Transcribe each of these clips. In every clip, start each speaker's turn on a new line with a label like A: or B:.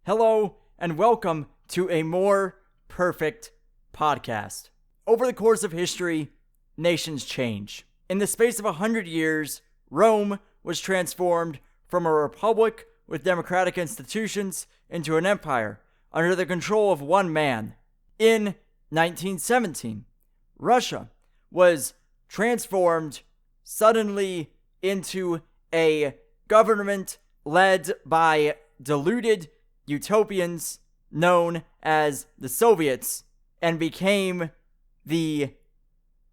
A: Hello, and welcome to a more perfect podcast. Over the course of history, nations change. In the space of 100 years, Rome was transformed from a republic with democratic institutions into an empire under the control of one man. In 1917, Russia was transformed suddenly into a government led by deluded utopians known as the Soviets and became the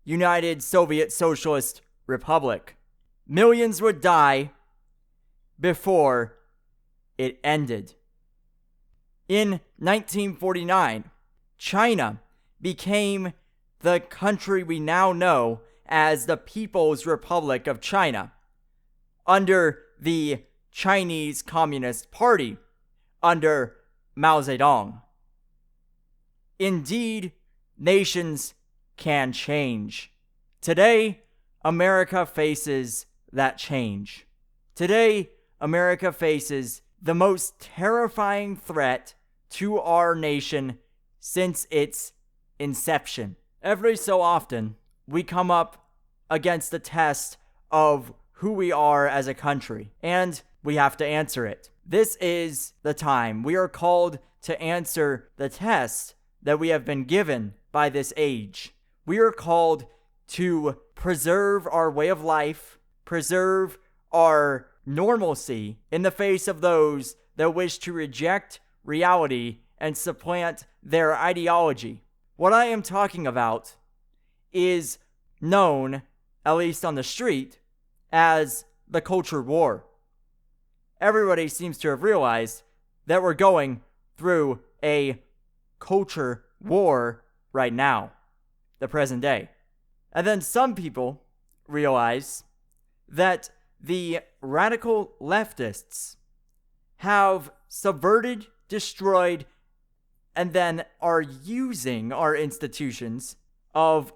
A: United Soviet Socialist Republic. Millions would die before it ended. In 1949, China became the country we now know as the People's Republic of China, under the Chinese Communist Party, under Mao Zedong. Indeed, nations can change. Today, America faces that change. Today, America faces the most terrifying threat to our nation since its inception. Every so often, we come up against the test of who we are as a country, and we have to answer it. This is the time. We are called to answer the test that we have been given by this age. We are called to preserve our way of life, preserve our normalcy in the face of those that wish to reject reality and supplant their ideology. What I am talking about is known, at least on the street, as the culture war. Everybody seems to have realized that we're going through a culture war right now, the present day. And then some people realize that the radical leftists have subverted, destroyed, and then are using our institutions of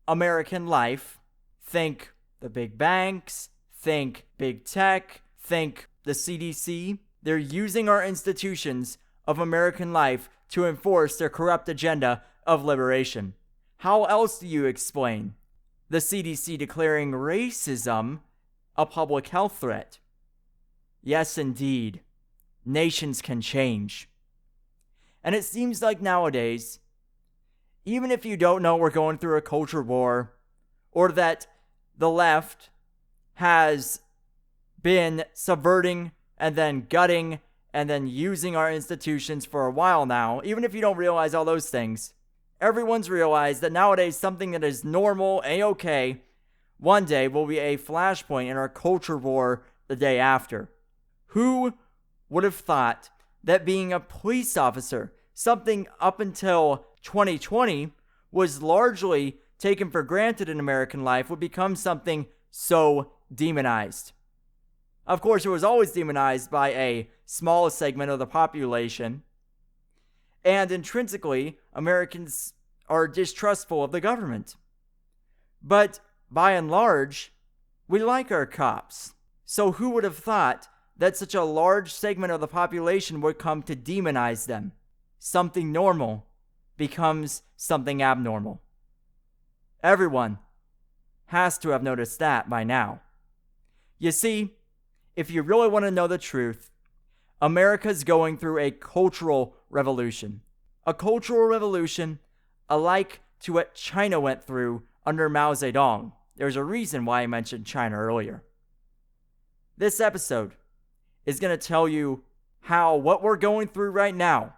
A: American life. Think the big banks, think big tech, think the CDC. They're using our institutions of American life to enforce their corrupt agenda of liberation. How else do you explain the CDC declaring racism a public health threat? Yes, indeed, nations can change. And it seems like nowadays, even if you don't know we're going through a culture war, or that the left has been subverting and then gutting and then using our institutions for a while now, even if you don't realize all those things, everyone's realized that nowadays something that is normal, A-okay, one day will be a flashpoint in our culture war the day after. Who would have thought that being a police officer, something up until 2020 was largely taken for granted in American life, would become something so demonized? Of course, it was always demonized by a small segment of the population, and intrinsically, Americans are distrustful of the government. But by and large, we like our cops. So who would have thought that such a large segment of the population would come to demonize them? Something normal becomes something abnormal. Everyone has to have noticed that by now. You see, if you really want to know the truth, America's going through a cultural revolution. A cultural revolution alike to what China went through under Mao Zedong. There's a reason why I mentioned China earlier. This episode is going to tell you how what we're going through right now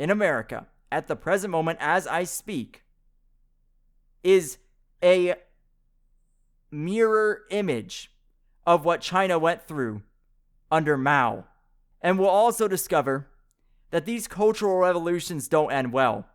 A: in America, at the present moment as I speak, is a mirror image of what China went through under Mao. And we'll also discover that these cultural revolutions don't end well.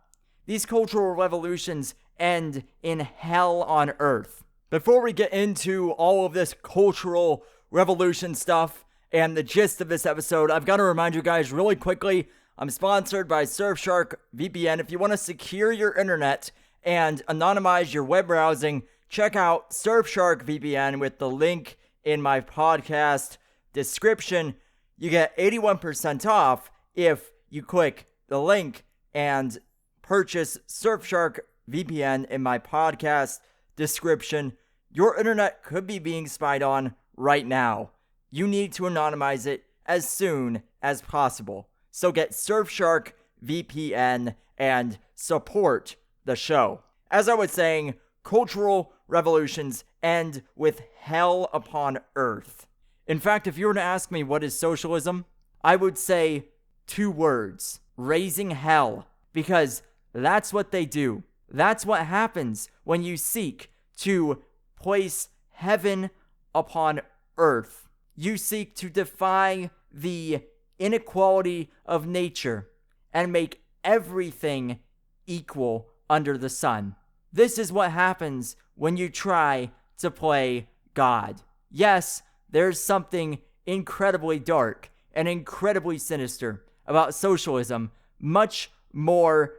A: These cultural revolutions end in hell on earth. Before we get into all of this cultural revolution stuff and the gist of this episode, I've got to remind you guys really quickly, I'm sponsored by Surfshark VPN. If you want to secure your internet and anonymize your web browsing, check out Surfshark VPN with the link in my podcast description. You get 81% off if you click the link and purchase Surfshark VPN in my podcast description, your internet could be being spied on right now. You need to anonymize it as soon as possible. So get Surfshark VPN and support the show. As I was saying, cultural revolutions end with hell upon earth. In fact, if you were to ask me what is socialism, I would say 2 words: raising hell. Because that's what they do. That's what happens when you seek to place heaven upon earth. You seek to defy the inequality of nature and make everything equal under the sun. This is what happens when you try to play God. Yes, there's something incredibly dark and incredibly sinister about socialism, much more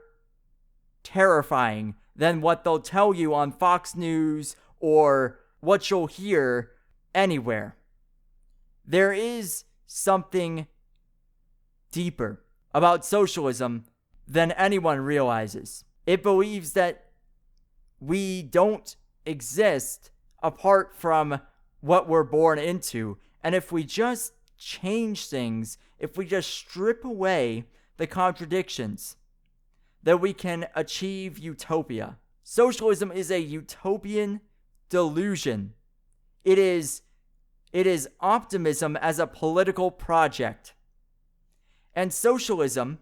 A: terrifying than what they'll tell you on Fox News or what you'll hear anywhere. There is something deeper about socialism than anyone realizes. It believes that we don't exist apart from what we're born into. And if we just change things, if we just strip away the contradictions, that we can achieve utopia. Socialism is a utopian delusion. It is optimism as a political project. And socialism,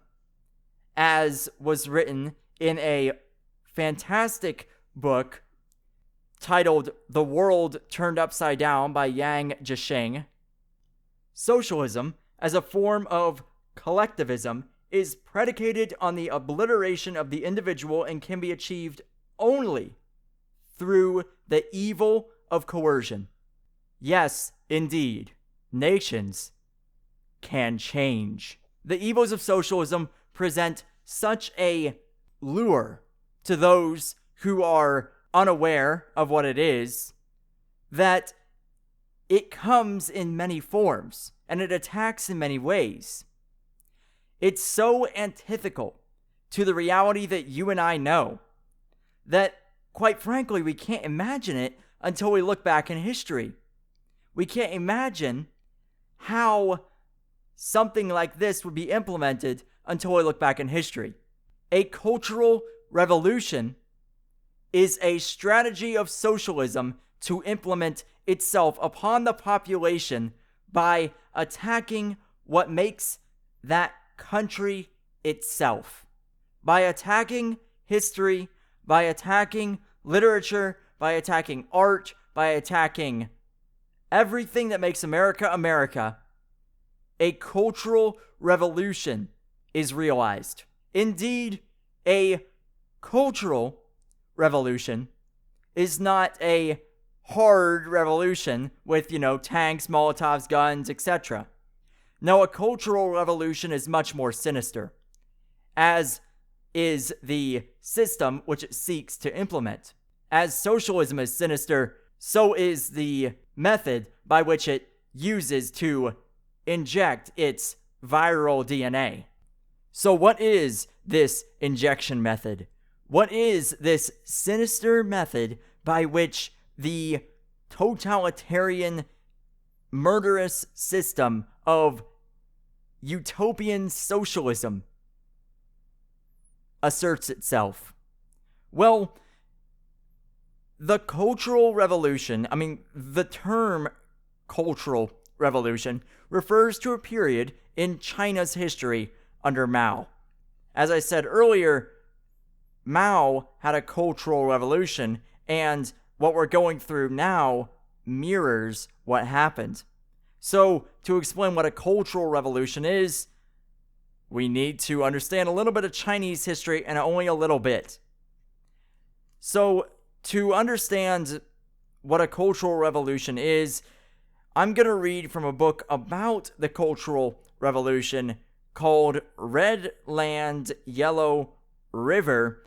A: as was written in a fantastic book titled The World Turned Upside Down by Yang Jisheng, socialism as a form of collectivism is predicated on the obliteration of the individual and can be achieved only through the evil of coercion. Yes, indeed, nations can change. The evils of socialism present such a lure to those who are unaware of what it is that it comes in many forms and it attacks in many ways. It's so antithetical to the reality that you and I know that, quite frankly, we can't imagine it until we look back in history. We can't imagine how something like this would be implemented until we look back in history. A cultural revolution is a strategy of socialism to implement itself upon the population by attacking what makes that country itself. By attacking history, by attacking literature, by attacking art, by attacking everything that makes America America, a cultural revolution is realized. Indeed, a cultural revolution is not a hard revolution with, tanks, Molotovs, guns, etc. No, a cultural revolution is much more sinister, as is the system which it seeks to implement. As socialism is sinister, so is the method by which it uses to inject its viral DNA. So what is this injection method? What is this sinister method by which the totalitarian, murderous system of utopian socialism asserts itself? Well, the cultural revolution, the term cultural revolution refers to a period in China's history under Mao. As I said earlier, Mao had a cultural revolution, and what we're going through now mirrors what happened. So, to explain what a cultural revolution is, we need to understand a little bit of Chinese history, and only a little bit. So, to understand what a cultural revolution is, I'm going to read from a book about the Cultural Revolution called Red Land, Yellow River,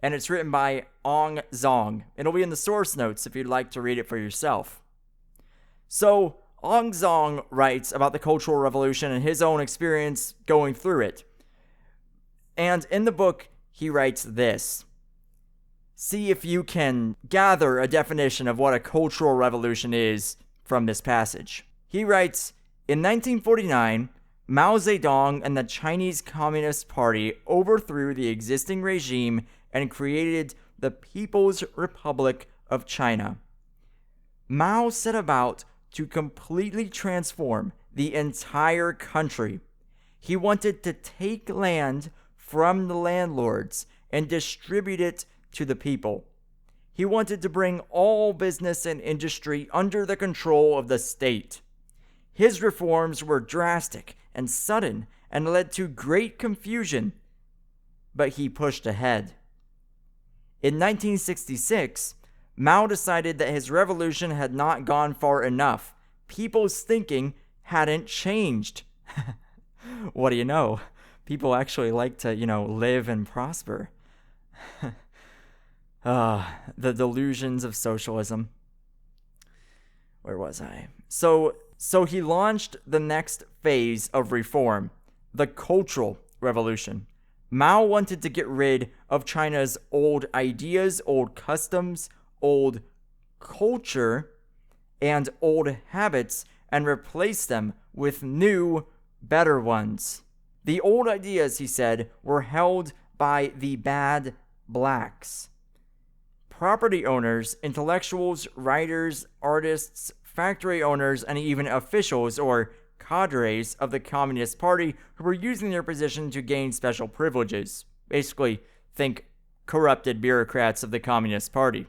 A: and it's written by Ong Zong. It'll be in the source notes if you'd like to read it for yourself. So, Zong writes about the Cultural Revolution and his own experience going through it. And in the book, he writes this. See if you can gather a definition of what a cultural revolution is from this passage. He writes, in 1949, Mao Zedong and the Chinese Communist Party overthrew the existing regime and created the People's Republic of China. Mao set about to completely transform the entire country. He wanted to take land from the landlords and distribute it to the people. He wanted to bring all business and industry under the control of the state. His reforms were drastic and sudden and led to great confusion, but he pushed ahead. In 1966, Mao decided that his revolution had not gone far enough. People's thinking hadn't changed. What do you know? People actually like to, live and prosper. The delusions of socialism. Where was I? So he launched the next phase of reform, the Cultural Revolution. Mao wanted to get rid of China's old ideas, old customs, old culture, and old habits and replace them with new, better ones. The old ideas, he said, were held by the bad blacks. Property owners, intellectuals, writers, artists, factory owners, and even officials or cadres of the Communist Party who were using their position to gain special privileges. Basically, think corrupted bureaucrats of the Communist Party.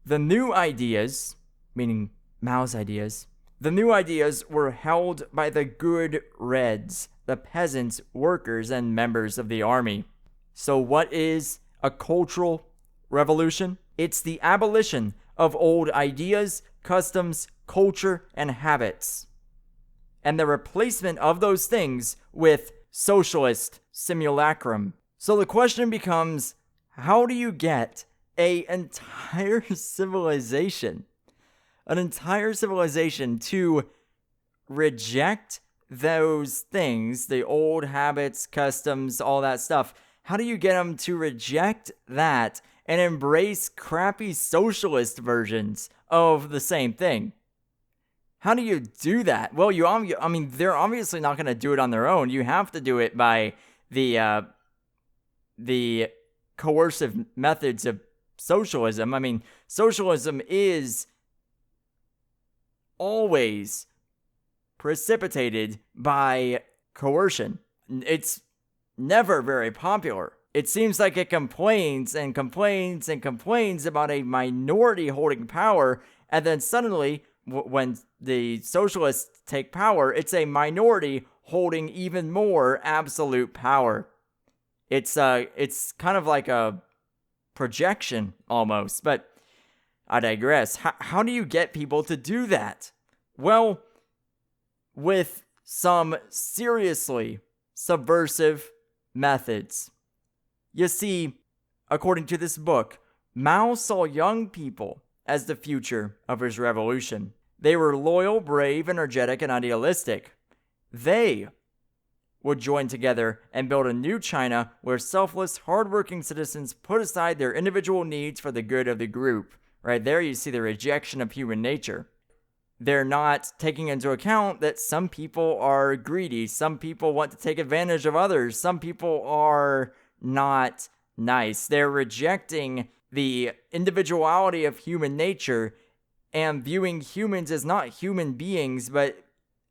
A: The new ideas, meaning Mao's ideas, the new ideas were held by the good Reds, the peasants, workers, and members of the army. So what is a cultural revolution? It's the abolition of old ideas, customs, culture, and habits, and the replacement of those things with socialist simulacrum. So the question becomes, how do you get an entire civilization to reject those things, the old habits, customs, all that stuff? How do you get them to reject that and embrace crappy socialist versions of the same thing? How do you do that? Well, they're obviously not going to do it on their own. You have to do it by the coercive methods of socialism. Socialism is always precipitated by coercion. It's never very popular. It seems like it complains and complains and complains about a minority holding power, and then suddenly, when the socialists take power, it's a minority holding even more absolute power. It's kind of like a projection almost, but I digress. How do you get people to do that? Well, with some seriously subversive methods. You see, according to this book, Mao saw young people as the future of his revolution. They were loyal, brave, energetic, and idealistic. They would join together and build a new China where selfless, hardworking citizens put aside their individual needs for the good of the group. Right there you see the rejection of human nature. They're not taking into account that some people are greedy, some people want to take advantage of others, some people are not nice. They're rejecting the individuality of human nature and viewing humans as not human beings, but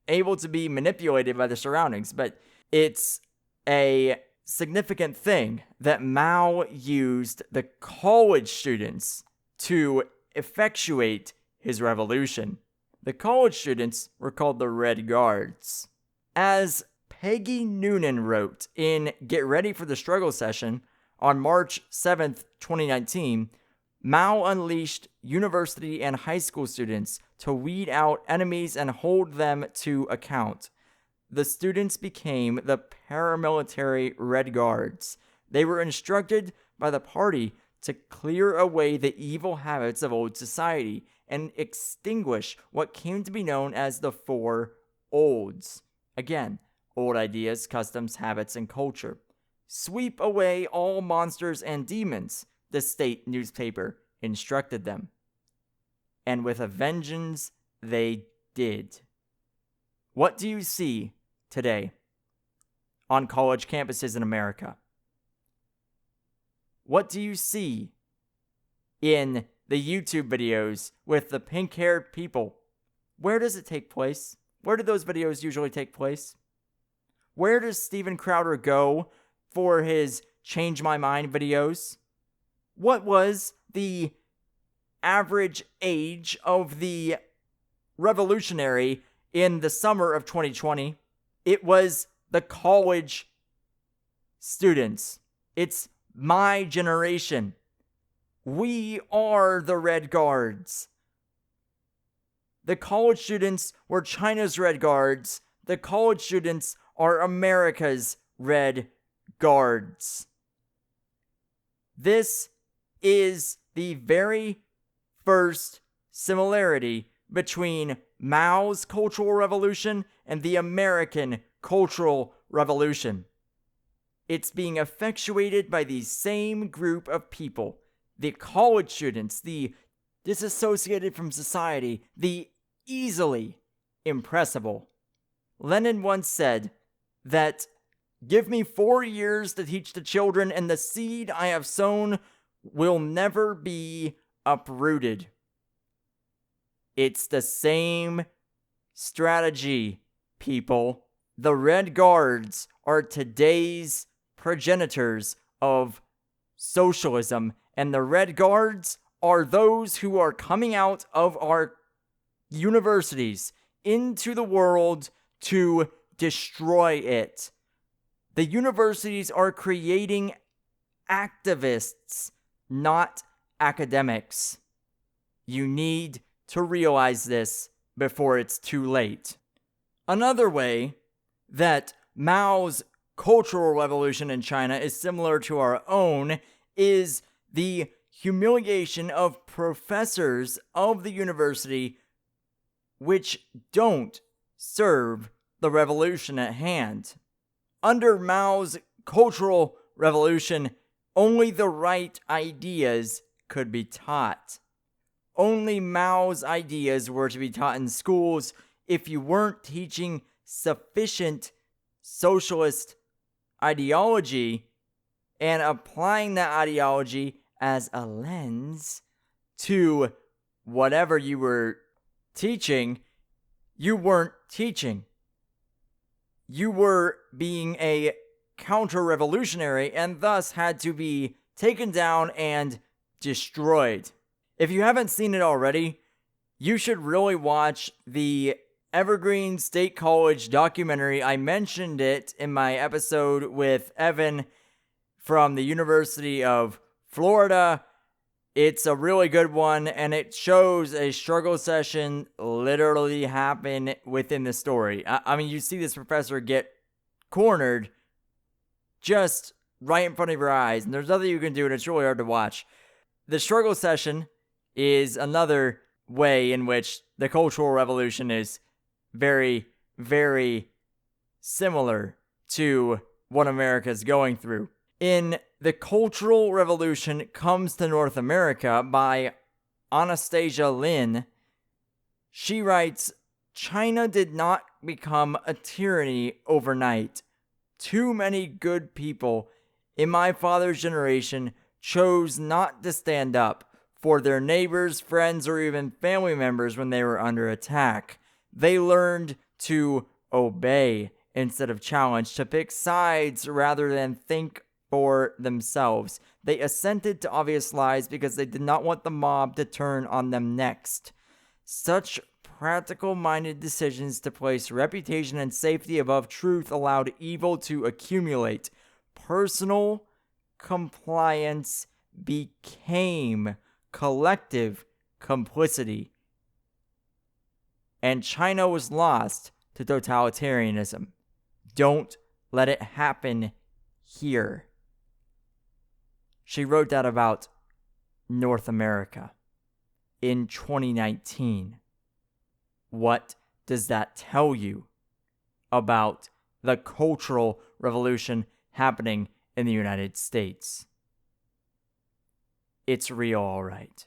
A: able to be manipulated by the surroundings. But it's a significant thing that Mao used the college students to effectuate his revolution. The college students were called the Red Guards. As Peggy Noonan wrote in Get Ready for the Struggle session on March 7th, 2019, Mao unleashed university and high school students to weed out enemies and hold them to account. The students became the paramilitary Red Guards. They were instructed by the party to clear away the evil habits of old society and extinguish what came to be known as the Four Olds. Again, old ideas, customs, habits, and culture. Sweep away all monsters and demons, the state newspaper instructed them. And with a vengeance, they did. What do you see today on college campuses in America? What do you see in the YouTube videos with the pink-haired people? Where does it take place? Where do those videos usually take place? Where does Steven Crowder go for his Change My Mind videos? What was the average age of the revolutionary in the summer of 2020? It was the college students. It's my generation. We are the Red Guards. The college students were China's Red Guards. The college students are America's Red Guards. This is the very first similarity between Mao's Cultural Revolution and the American Cultural Revolution. It's being effectuated by the same group of people. The college students, the disassociated from society, the easily impressible. Lenin once said that, "Give me 4 years to teach the children, and the seed I have sown will never be uprooted." It's the same strategy, people. The Red Guards are today's progenitors of socialism, and the Red Guards are those who are coming out of our universities into the world to destroy it. The universities are creating activists, not academics. You need to realize this before it's too late. Another way that Mao's Cultural Revolution in China is similar to our own is the humiliation of professors of the university which don't serve the revolution at hand. Under Mao's Cultural Revolution, only the right ideas could be taught. Only Mao's ideas were to be taught in schools. If you weren't teaching sufficient socialist ideology and applying that ideology as a lens to whatever you were teaching, you weren't teaching. You were being a counter-revolutionary and thus had to be taken down and destroyed. If you haven't seen it already, you should really watch the Evergreen State College documentary. I mentioned it in my episode with Evan from the University of Florida. It's a really good one, and it shows a struggle session literally happen within the story. I mean, you see this professor get cornered just right in front of your eyes, and there's nothing you can do, and it's really hard to watch. The struggle session is another way in which the Cultural Revolution is very, very similar to what America is going through. In The Cultural Revolution Comes to North America by Anastasia Lin, she writes, "China did not become a tyranny overnight. Too many good people in my father's generation chose not to stand up for their neighbors, friends, or even family members when they were under attack. They learned to obey instead of challenge, to pick sides rather than think for themselves. They assented to obvious lies because they did not want the mob to turn on them next. Such practical-minded decisions to place reputation and safety above truth allowed evil to accumulate. Personal compliance became collective complicity, and China was lost to totalitarianism. Don't let it happen here." She wrote that about North America. in 2019. What does that tell you about the cultural revolution happening in the United States? It's real, all right.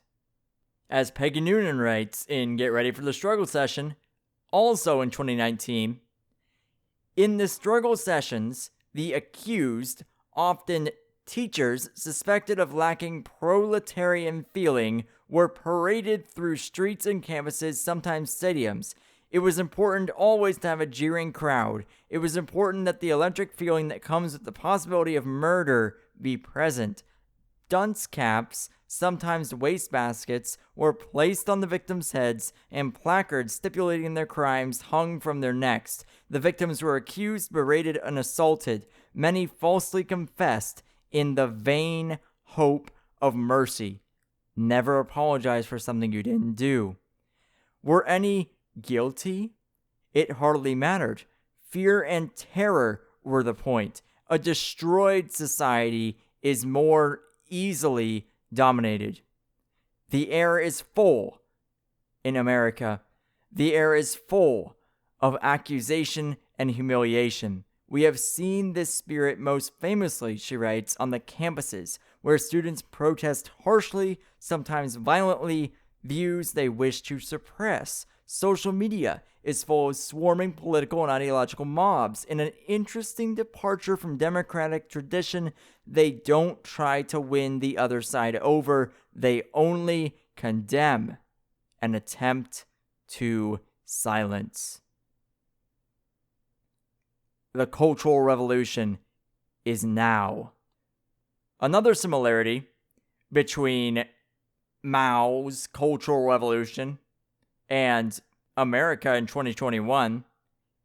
A: As Peggy Noonan writes in Get Ready for the Struggle session, also in 2019, in the struggle sessions, the accused, often teachers suspected of lacking proletarian feeling, were paraded through streets and campuses, sometimes stadiums. It was important always to have a jeering crowd. It was important that the electric feeling that comes with the possibility of murder be present. Dunce caps, sometimes wastebaskets, were placed on the victims' heads, and placards stipulating their crimes hung from their necks. The victims were accused, berated, and assaulted. Many falsely confessed in the vain hope of mercy. Never apologize for something you didn't do. Were any guilty? It hardly mattered. Fear and terror were the point. A destroyed society is more easily dominated. The air is full in America. The air is full of accusation and humiliation. We have seen this spirit most famously, she writes, on the campuses, where students protest harshly, sometimes violently, views they wish to suppress. Social media is full of swarming political and ideological mobs. In an interesting departure from democratic tradition, they don't try to win the other side over. They only condemn and attempt to silence. The Cultural Revolution is now. Another similarity between Mao's Cultural Revolution and America in 2021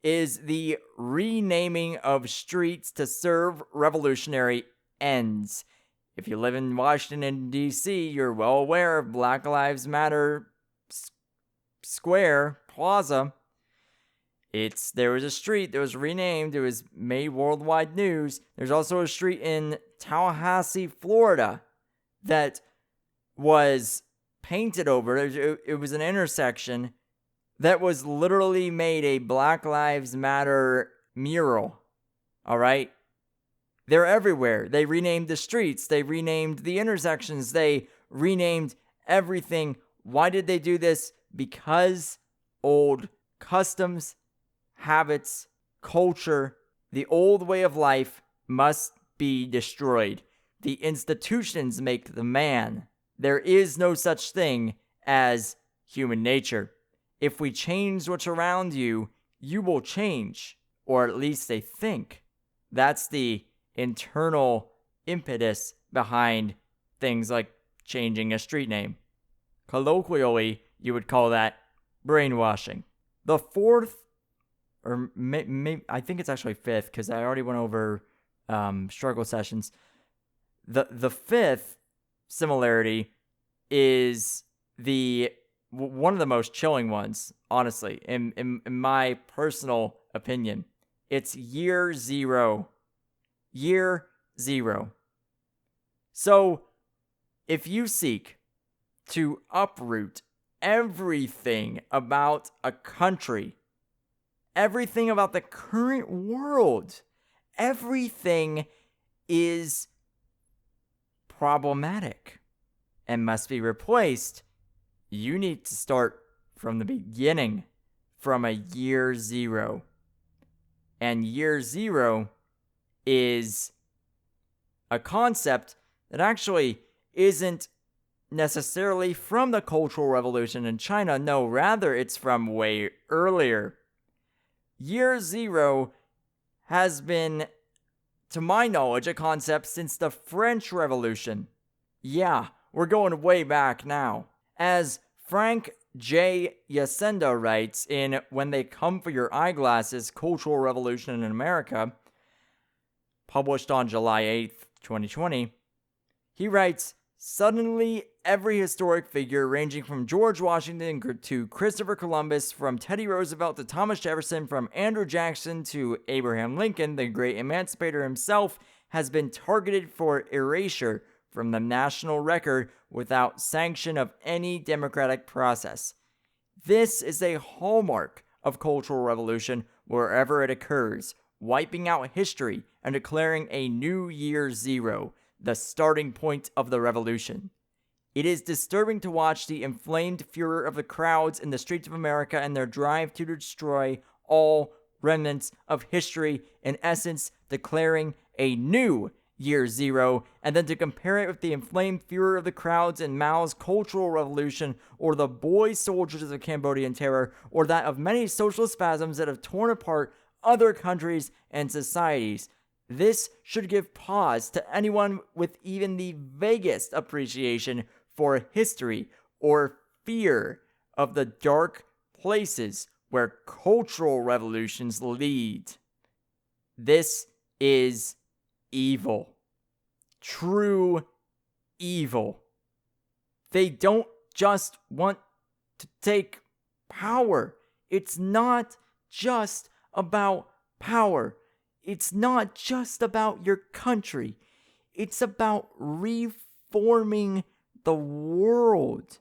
A: is the renaming of streets to serve revolutionary ends. If you live in Washington, D.C., you're well aware of Black Lives Matter Square Plaza. There was a street that was renamed. It was made worldwide news. There's also a street in Tallahassee, Florida that was painted over. It was an intersection that was literally made a Black Lives Matter mural. All right? They're everywhere. They renamed the streets. They renamed the intersections. They renamed everything. Why did they do this? Because old customs, habits, culture, the old way of life must be destroyed. The institutions make the man. There is no such thing as human nature. If we change what's around you, you will change, or at least they think. That's the internal impetus behind things like changing a street name. Colloquially, you would call that brainwashing. The fourth, or I think it's actually fifth, because I already went over struggle sessions. The fifth similarity is one of the most chilling ones, honestly, in my personal opinion. It's year zero. Year zero. So, if you seek to uproot everything about a country, everything about the current world, everything is problematic and must be replaced, you need to start from the beginning, from a year zero. And year zero is a concept that actually isn't necessarily from the Cultural Revolution in China. No, rather it's from way earlier. Year zero has been, to my knowledge, a concept since the French Revolution. Yeah, we're going way back now. As Frank J. Yacenda writes in When They Come for Your Eyeglasses, Cultural Revolution in America, published on July 8th, 2020, he writes, suddenly every historic figure ranging from George Washington to Christopher Columbus, from Teddy Roosevelt to Thomas Jefferson, from Andrew Jackson to Abraham Lincoln, the great emancipator himself, has been targeted for erasure from the national record without sanction of any democratic process. This is a hallmark of cultural revolution wherever it occurs, wiping out history and declaring a new year zero, the starting point of the revolution. It is disturbing to watch the inflamed furor of the crowds in the streets of America and their drive to destroy all remnants of history, in essence, declaring a new year zero, and then to compare it with the inflamed furor of the crowds in Mao's Cultural Revolution, or the boy soldiers of the Cambodian Terror, or that of many social spasms that have torn apart other countries and societies. This should give pause to anyone with even the vaguest appreciation for history or fear of the dark places where cultural revolutions lead. This is evil. True evil. They don't just want to take power. It's not just about power. It's not just about your country. It's about reforming the world,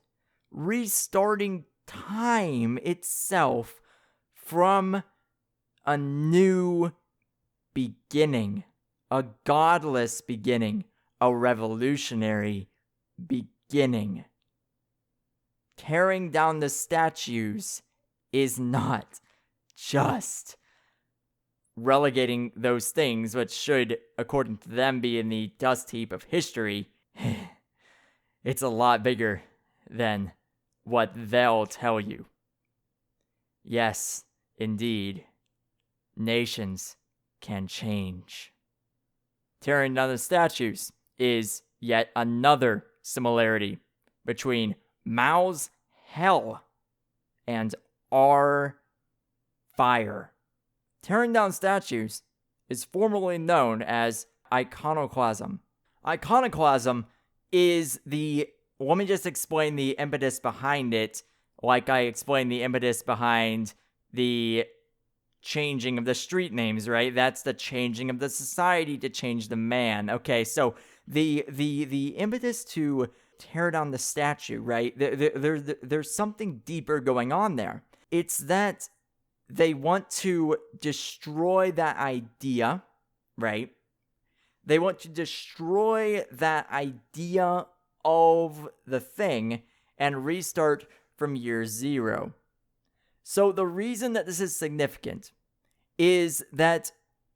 A: restarting time itself from a new beginning, a godless beginning, a revolutionary beginning. Tearing down the statues is not just relegating those things, which should, according to them, be in the dust heap of history. It's a lot bigger than what they'll tell you. Yes, indeed, nations can change. Tearing down the statues is yet another similarity between Mao's hell and our fire. Tearing down statues is formally known as iconoclasm. Iconoclasm is let me just explain the impetus behind it, like I explained the impetus behind the changing of the street names, right? That's the changing of the society to change the man. Okay, so the impetus to tear down the statue, right? There's something deeper going on there. It's that they want to destroy that idea, right? They want to destroy that idea of the thing and restart from year zero. So the reason that this is significant is that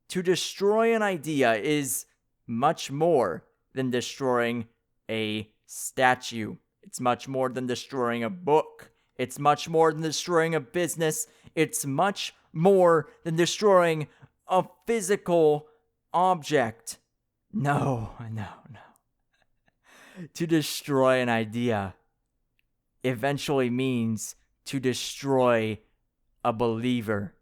A: to destroy an idea is much more than destroying a statue. It's much more than destroying a book. It's much more than destroying a business. It's much more than destroying a physical object. No. To destroy an idea eventually means to destroy a believer.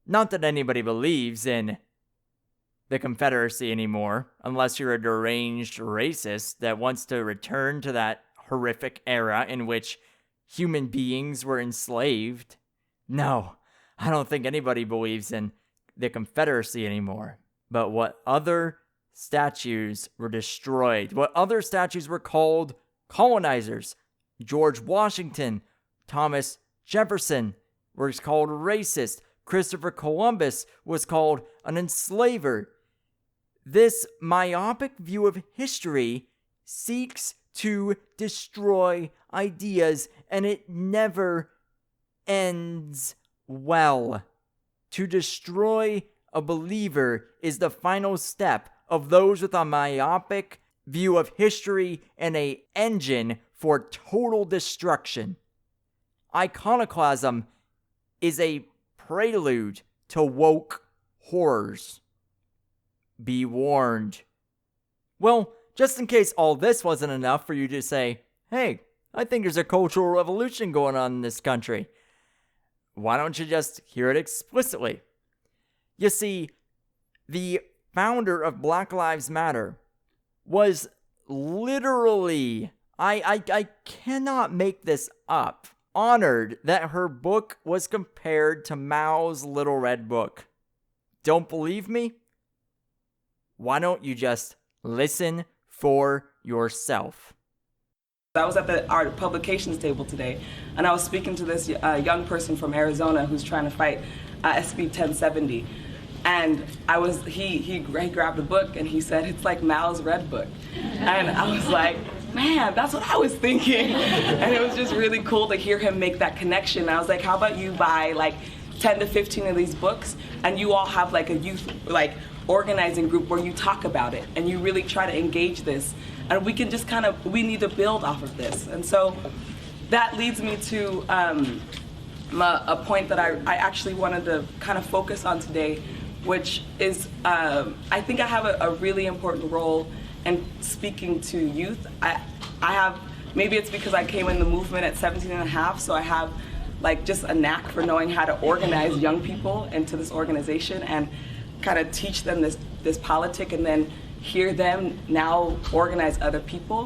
A: Not that anybody believes in the Confederacy anymore, unless you're a deranged racist that wants to return to that horrific era in which human beings were enslaved. No, I don't think anybody believes in the Confederacy anymore. But what other statues were destroyed? What other statues were called colonizers? George Washington, Thomas Jefferson was called racist. Christopher Columbus was called an enslaver. This myopic view of history seeks to destroy ideas, and it never ends well. To destroy a believer is the final step of those with a myopic view of history and an engine for total destruction. Iconoclasm is a prelude to woke horrors. Be warned. Well, just in case all this wasn't enough for you to say, hey, I think there's a cultural revolution going on in this country, why don't you just hear it explicitly? You see, the founder of Black Lives Matter was literally, I cannot make this up, honored that her book was compared to Mao's Little Red Book. Don't believe me? Why don't you just listen for yourself.
B: I was at the art publications table today, and I was speaking to this young person from Arizona who's trying to fight SB 1070. And he grabbed a book and he said, it's like Mao's Red Book. And I was like, man, that's what I was thinking. And it was just really cool to hear him make that connection. I was like, how about you buy like 10 to 15 of these books and you all have like a youth like organizing group where you talk about it and you really try to engage this. And we can just we need to build off of this. And so that leads me to a point that I actually wanted to kind of focus on today, which is I think I have a really important role in speaking to youth. I have, maybe it's because I came in the movement at 17 and a half, so I have like just a knack for knowing how to organize young people into this organization and kind of teach them this politic and then hear them now organize other people.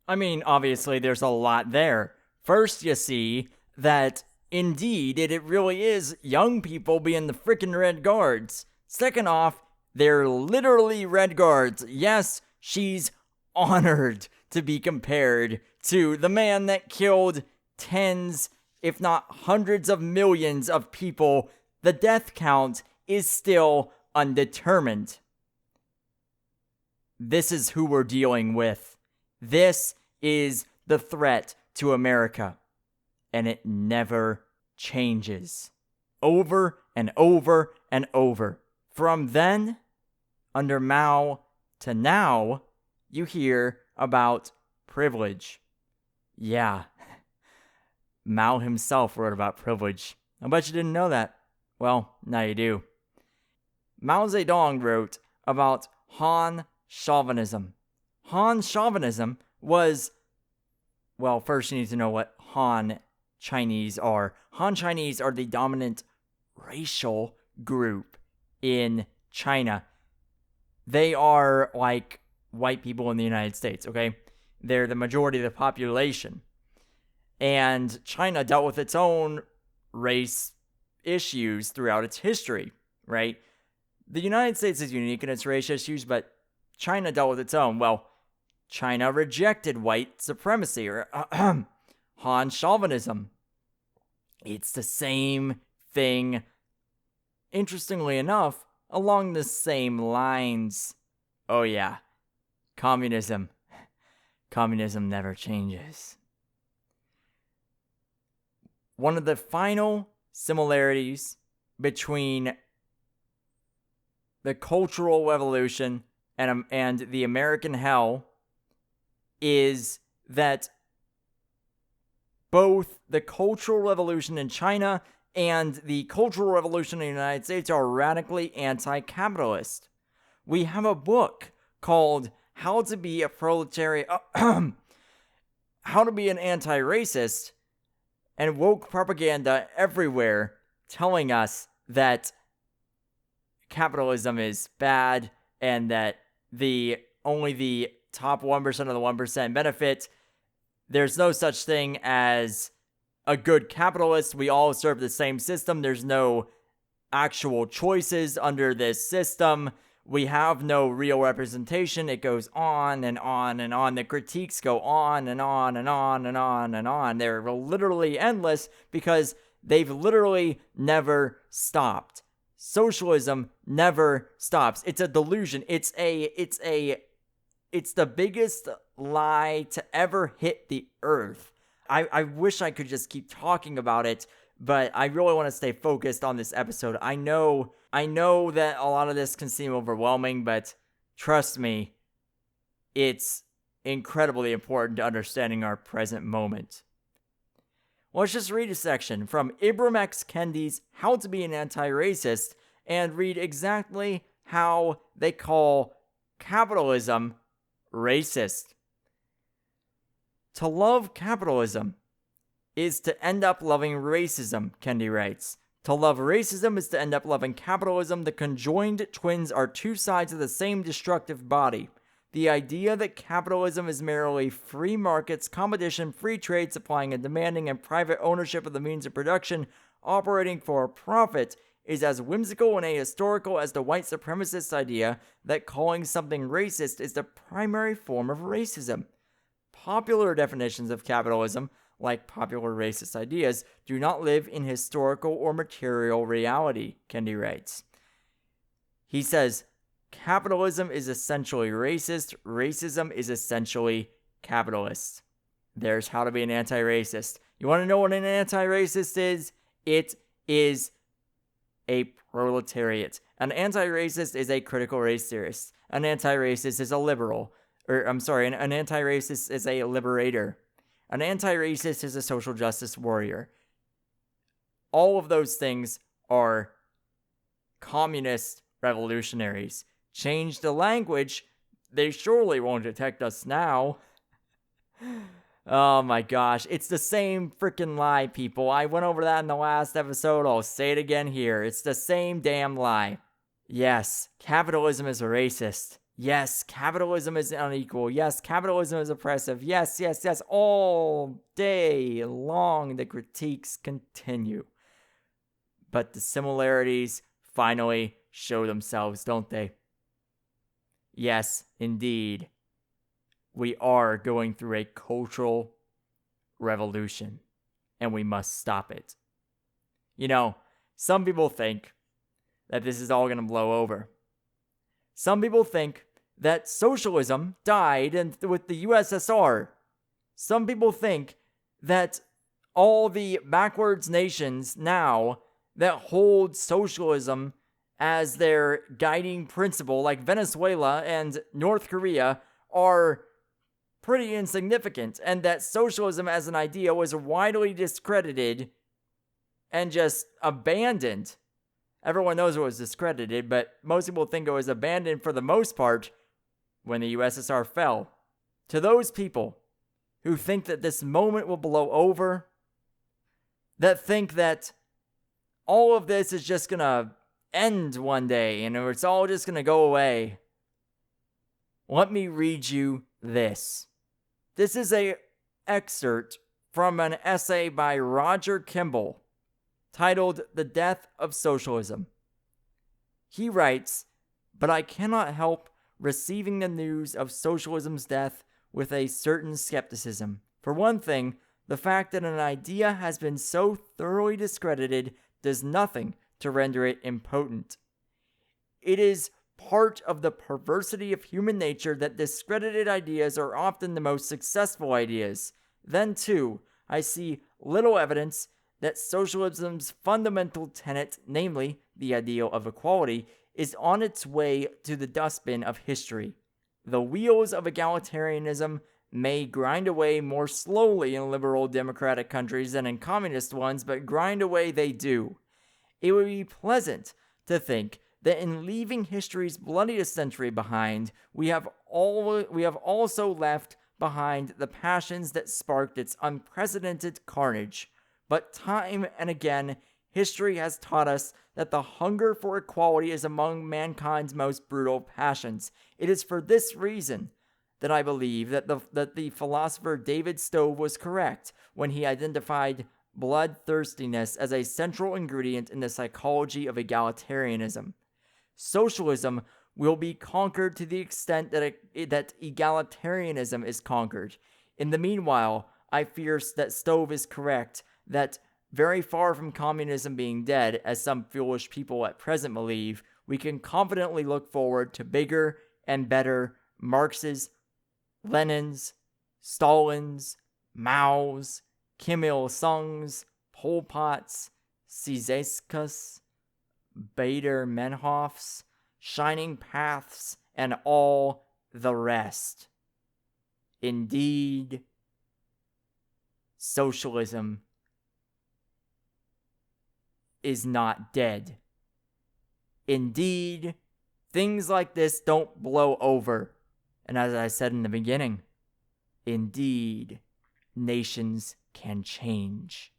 A: I mean, obviously there's a lot there. First, you see that indeed, it really is young people being the frickin' Red Guards. Second off, they're literally Red Guards. Yes, she's honored to be compared to the man that killed tens, if not hundreds of millions of people. The death count is still undetermined. This is who we're dealing with. This is the threat to America. And it never changes. Over and over and over. From then, under Mao, to now, you hear about privilege. Yeah. Mao himself wrote about privilege. I bet you didn't know that. Well, now you do. Mao Zedong wrote about Han chauvinism. Han chauvinism was, well, first you need to know what Han Chinese are. Han Chinese are the dominant racial group in China. They are like white people in the United States, okay? They're the majority of the population. And China dealt with its own race issues throughout its history, right? The United States is unique in its race issues, but China dealt with its own. Well, China rejected white supremacy, or Han chauvinism. It's the same thing, interestingly enough, along the same lines. Oh yeah, communism. Communism never changes. One of the final similarities between the Cultural Revolution and the American Hell is that both the Cultural Revolution in China and the Cultural Revolution in the United States are radically anti-capitalist. We have a book called How to Be a Proletariat, How to Be an Anti-Racist, and woke propaganda everywhere telling us that capitalism is bad and that only the top 1% of the 1% benefit. There's no such thing as a good capitalist. We all serve the same system. There's no actual choices under this system. We have no real representation. It goes on and on and on. The critiques go on and on and on and on and on. They're literally endless because they've literally never stopped. Socialism never stops. It's a delusion. It's the biggest lie to ever hit the earth. I wish I could just keep talking about it, but I really want to stay focused on this episode. I know that a lot of this can seem overwhelming, but trust me, it's incredibly important to understanding our present moment. Well, let's just read a section from Ibram X. Kendi's How to Be an Anti-Racist and read exactly how they call capitalism racist. To love capitalism is to end up loving racism, Kendi writes. To love racism is to end up loving capitalism. The conjoined twins are two sides of the same destructive body. The idea that capitalism is merely free markets, competition, free trade, supplying and demanding, and private ownership of the means of production, operating for a profit, is as whimsical and ahistorical as the white supremacist idea that calling something racist is the primary form of racism. Popular definitions of capitalism, like popular racist ideas, do not live in historical or material reality, Kendi writes. He says, capitalism is essentially racist, racism is essentially capitalist. There's how to be an anti-racist. You want to know what an anti-racist is? It is a proletariat. An anti-racist is a critical race theorist. An anti-racist is a liberal. An anti-racist is a liberator. An anti-racist is a social justice warrior. All of those things are communist revolutionaries. Change the language, they surely won't detect us now. Oh my gosh, it's the same freaking lie, people. I went over that in the last episode. I'll say it again here. It's the same damn lie. Yes, capitalism is racist. Yes, capitalism is unequal. Yes, capitalism is oppressive. Yes. All day long, the critiques continue. But the similarities finally show themselves, don't they? Yes, indeed. We are going through a cultural revolution, and we must stop it. You know, some people think that this is all going to blow over. Some people think that socialism died with the USSR. Some people think that all the backwards nations now that hold socialism as their guiding principle, like Venezuela and North Korea, are pretty insignificant, and that socialism as an idea was widely discredited and just abandoned. Everyone knows it was discredited, but most people think it was abandoned for the most part when the USSR fell. To those people who think that this moment will blow over, that think that all of this is just gonna end one day and it's all just gonna go away, let me read you this. This is an excerpt from an essay by Roger Kimball titled The Death of Socialism. He writes, "But I cannot help receiving the news of socialism's death with a certain skepticism. For one thing, the fact that an idea has been so thoroughly discredited does nothing to render it impotent. It is part of the perversity of human nature that discredited ideas are often the most successful ideas. Then, too, I see little evidence that socialism's fundamental tenet, namely the ideal of equality, is on its way to the dustbin of history. The wheels of egalitarianism may grind away more slowly in liberal democratic countries than in communist ones, but grind away they do. It would be pleasant to think that in leaving history's bloodiest century behind, we have also left behind the passions that sparked its unprecedented carnage. But time and again, history has taught us that the hunger for equality is among mankind's most brutal passions. It is for this reason that I believe that the philosopher David Stove was correct when he identified bloodthirstiness as a central ingredient in the psychology of egalitarianism. Socialism will be conquered to the extent that egalitarianism is conquered. In the meanwhile, I fear that Stove is correct, that very far from communism being dead, as some foolish people at present believe, we can confidently look forward to bigger and better Marx's, Lenin's, Stalin's, Mao's, Kim Il-sung's, Pol Pot's, Cizescus, Bader-Meinhof's, Shining Paths, and all the rest. Indeed, socialism is not dead. Indeed, things like this don't blow over. And as I said in the beginning, indeed, nations can change.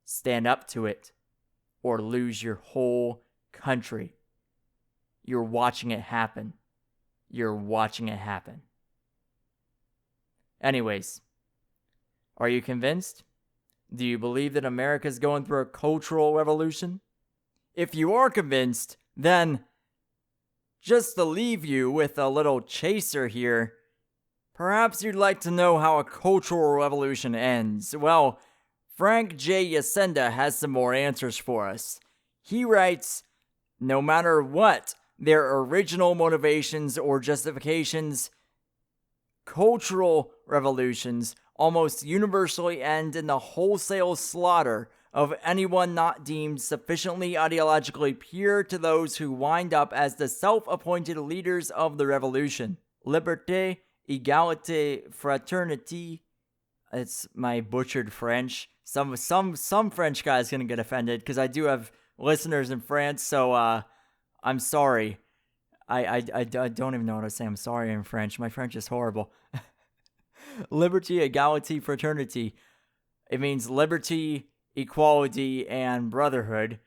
A: Stand up to it, or lose your whole country. You're watching it happen. You're watching it happen. Anyways, are you convinced? Do you believe that America is going through a cultural revolution? If you are convinced, then just to leave you with a little chaser here, perhaps you'd like to know how a cultural revolution ends. Well, Frank J. Yacenda has some more answers for us. He writes, no matter what their original motivations or justifications, cultural revolutions almost universally end in the wholesale slaughter of anyone not deemed sufficiently ideologically pure to those who wind up as the self-appointed leaders of the revolution. Liberté, égalité, fraternité. It's my butchered French. Some French guy's gonna get offended because I do have listeners in France, so I'm sorry. I don't even know how to say I'm sorry in French. My French is horrible. Liberty, égalité, fraternity. It means liberty, equality, and brotherhood,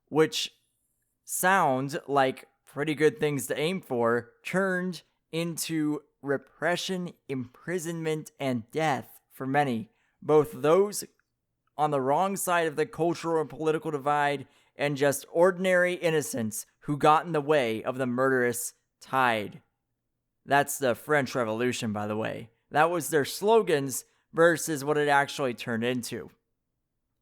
A: which sound like pretty good things to aim for, turned into repression, imprisonment, and death for many, both those on the wrong side of the cultural and political divide and just ordinary innocents who got in the way of the murderous tide. That's the French Revolution, by the way. That was their slogans versus what it actually turned into.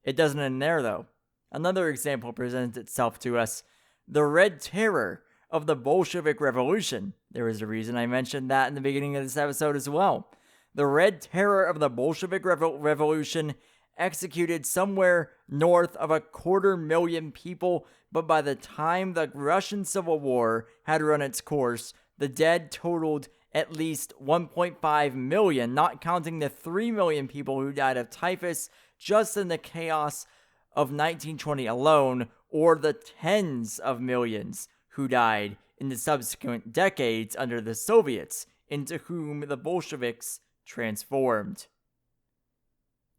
A: It doesn't end there, though. Another example presents itself to us. The Red Terror of the Bolshevik Revolution. There is a reason I mentioned that in the beginning of this episode as well. The Red Terror of the Bolshevik Revolution executed somewhere north of 250,000 people, but by the time the Russian Civil War had run its course, the dead totaled at least 1.5 million, not counting the 3 million people who died of typhus just in the chaos of 1920 alone, or the tens of millions who died in the subsequent decades under the Soviets, into whom the Bolsheviks transformed.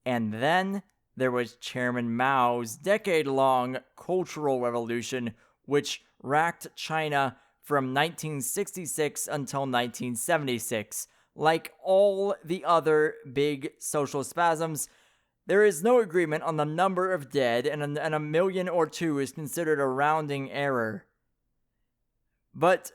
A: And then there was Chairman Mao's decade-long cultural revolution, which racked China from 1966 until 1976. Like all the other big social spasms, there is no agreement on the number of dead, and a million or two is considered a rounding error. But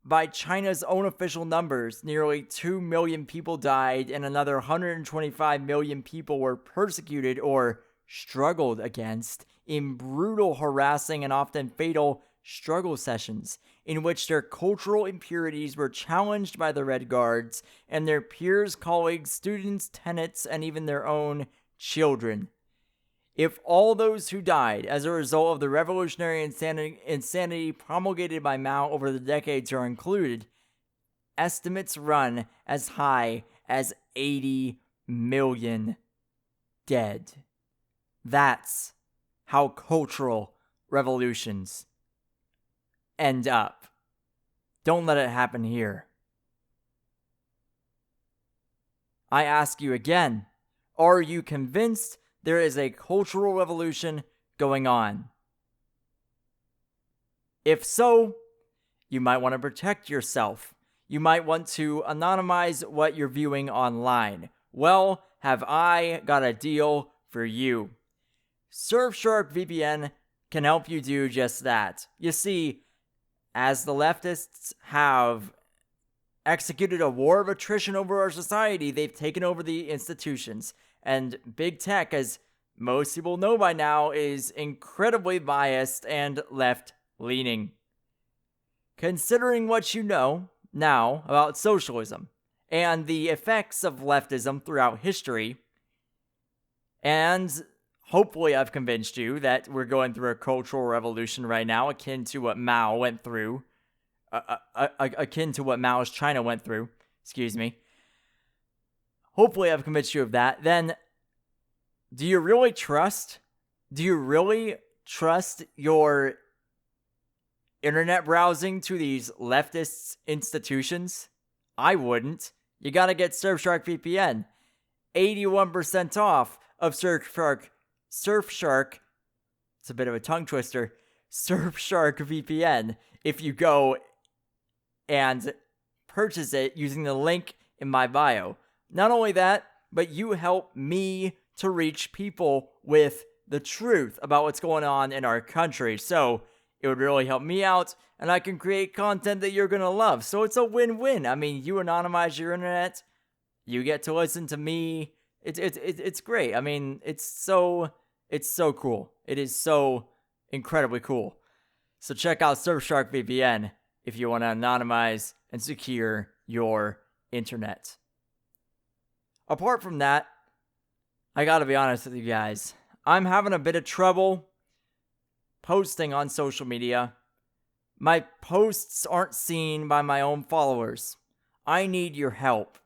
A: by China's own official numbers, nearly 2 million people died and another 125 million people were persecuted or struggled against in brutal, harassing, and often fatal struggle sessions in which their cultural impurities were challenged by the Red Guards and their peers, colleagues, students, tenants, and even their own children. If all those who died as a result of the revolutionary insanity promulgated by Mao over the decades are included, estimates run as high as 80 million dead. That's how cultural revolutions end up. Don't let it happen here. I ask you again, are you convinced there is a cultural revolution going on? If so, you might want to protect yourself. You might want to anonymize what you're viewing online. Well, have I got a deal for you. Surfshark VPN can help you do just that. You see, as the leftists have executed a war of attrition over our society, they've taken over the institutions. And big tech, as most people know by now, is incredibly biased and left-leaning. Considering what you know now about socialism and the effects of leftism throughout history, and hopefully I've convinced you that we're going through a cultural revolution right now akin to what Mao went through, akin to what Mao's China went through, hopefully I've convinced you of that. Then, do you really trust your internet browsing to these leftist institutions? I wouldn't. You gotta get Surfshark VPN. 81% off of Surfshark. It's a bit of a tongue twister. Surfshark VPN. If you go and purchase it using the link in my bio. Not only that, but you help me to reach people with the truth about what's going on in our country. So it would really help me out, and I can create content that you're going to love. So it's a win-win. I mean, you anonymize your internet, you get to listen to me. It's great. I mean, it's so cool. It is so incredibly cool. So check out Surfshark VPN if you want to anonymize and secure your internet. Apart from that, I gotta be honest with you guys. I'm having a bit of trouble posting on social media. My posts aren't seen by my own followers. I need your help.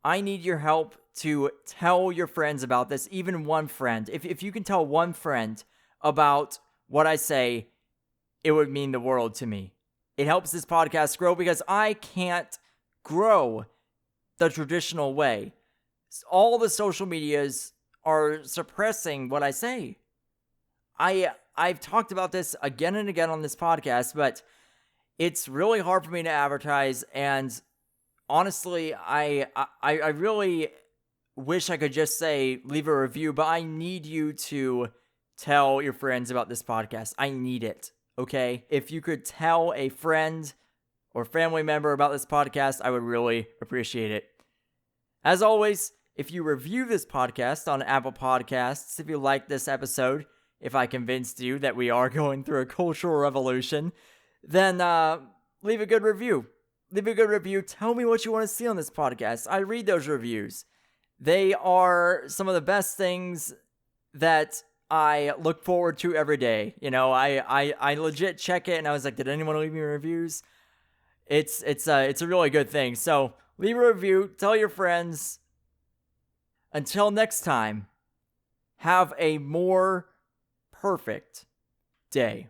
A: I need your help to tell your friends about this, even one friend. If you can tell one friend about what I say, it would mean the world to me. It helps this podcast grow because I can't grow the traditional way. All the social medias are suppressing what I say. I've talked about this again and again on this podcast, but it's really hard for me to advertise, and honestly, I really wish I could just say leave a review, but I need you to tell your friends about this podcast. I need it, okay? If you could tell a friend or family member about this podcast, I would really appreciate it. As always, if you review this podcast on Apple Podcasts, if you like this episode, if I convinced you that we are going through a cultural revolution, then leave a good review. Leave a good review. Tell me what you want to see on this podcast. I read those reviews. They are some of the best things that I look forward to every day. You know, I legit check it, and I was like, did anyone leave me reviews? It's a really good thing. So leave a review. Tell your friends. Until next time, have a more perfect day.